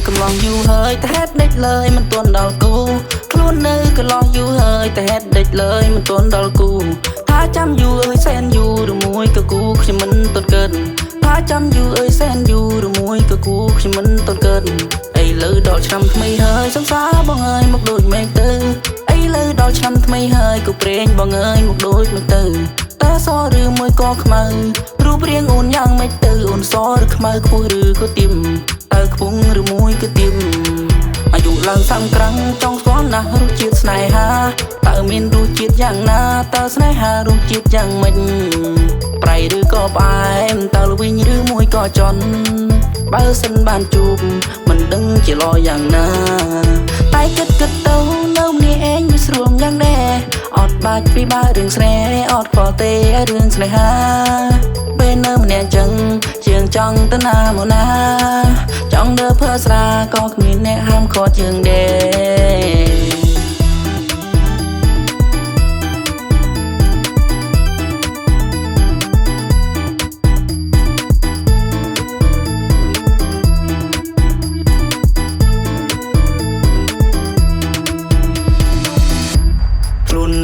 កំឡងយូរហើយតែហេតុដេចលើយមិនទាន់ដល់គូខ្លួននៅកន្លោះយូរហើយតែហេតុដេចលើយមិនទាន់ដល់គូថាចាំយូរអើយសែនយូរឬមួយក៏គូខ្ញុំមិនទាន់កើតថាចាំយូរអើយសែនយូរឬមួយក៏គូខ្ញុំមិនទាន់កើតអីលើដល់ឆ្នាំថ្មីហើយសង្សារបងអើយមកដូចមេឃទៅអីលើដល់ឆ្នាំថ្មីហើយក៏ព្រេងបងអើយមកដូចមេឃទៅតើសឬមួយក៏ខ្មៅរូបរាងអូនយ៉ាងម៉េចទៅអូនសឬខ្មៅខ្ពស់ឬក៏ទៀមតើខ្ពស់ឬមួយក៏ទៀមអាយុឡើងសាំក្រាំងចង់ស្គាល់ណាស់រសជាតិស្នេហាតើមានរសជាតិយ៉ាងណាតើស្នេហារសជាតិយ៉ាងម៉េចប្រៃឬក៏ផ្អែមតើល្វីងឬមួយក៏ចន់បើសិនបានជួបមិនដឹងជាល្អយ៉ាងណាតែគិតទៅនៅម្នាក់ឯងវាស្រួលយ៉ាងដែរអត់បាច់ពីបើរឿងស្នេហ៍អត់ខ្វល់ទេរឿងស្នេហាពេលនៅម្នាក់ចឹងជាងចង់ទៅណាមកណាចង់ដើរភើស្រាក៏គ្មានអ្នកហាមឃាត់យើងដែរ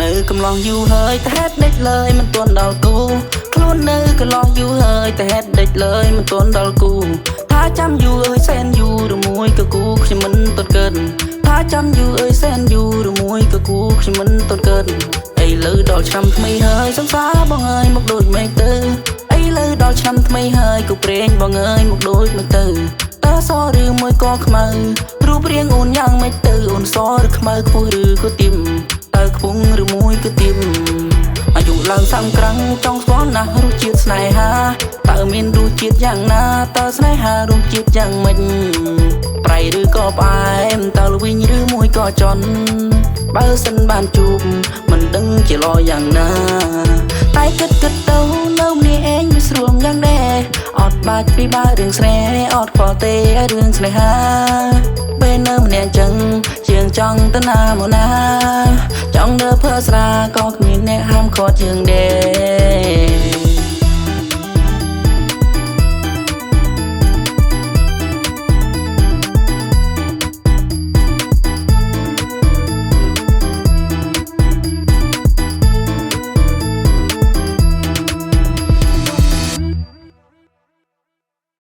នៅកំឡងយូរហើយតែហេតុដេចលើយមិនទាន់ដល់គូខ្លួននៅកន្លោះយូរហើយតែហេតុដេចលើយមិនទាន់ដល់គូថាចាំយូរអើយសែនយូរឬមួយក៏គូខ្ញុំមិនទាន់កើតថាចាំយូរអើយសែនយូរឬមួយក៏គូខ្ញុំមិនទាន់កើតអីលើដល់ឆ្នាំថ្មីហើយសង្សារបងអើយមកដូចមេឃទៅអីលើដល់ឆ្នាំថ្មីហើយក៏ព្រេងបងអើយមកដូចមេឃទៅតើសឬមួយក៏ខ្មៅរូបរាងអូនយ៉ាងម៉េចទៅអូនសឬខ្មៅខ្ពស់ឬក៏ទៀមតើខ្ពស់ឬមួយក៏ទៀមអាយុឡើងសាំក្រាំងចង់ស្គាល់ណាស់រសជាតិស្នេហាតើមានរសជាតិយ៉ាងណាតើស្នេហារសជាតិយ៉ាងម៉េចប្រៃឬក៏ផ្អែមតើល្វីងឬមួយក៏ចន់បើសិនបានជួបមិនដឹងជាល្អយ៉ាងណាតែគិតទៅនៅម្នាក់ឯងវាស្រួលយ៉ាងដែរអត់បាច់ពីបើរឿងស្នេហ៍អត់ខ្វល់ទេរឿងស្នេហាពេលនៅម្នាក់ចឹងជាងចង់ទៅណាមកណាចង់ដើរភើស្រាក៏គ្មានអ្នកហាមឃាត់យើងដែរ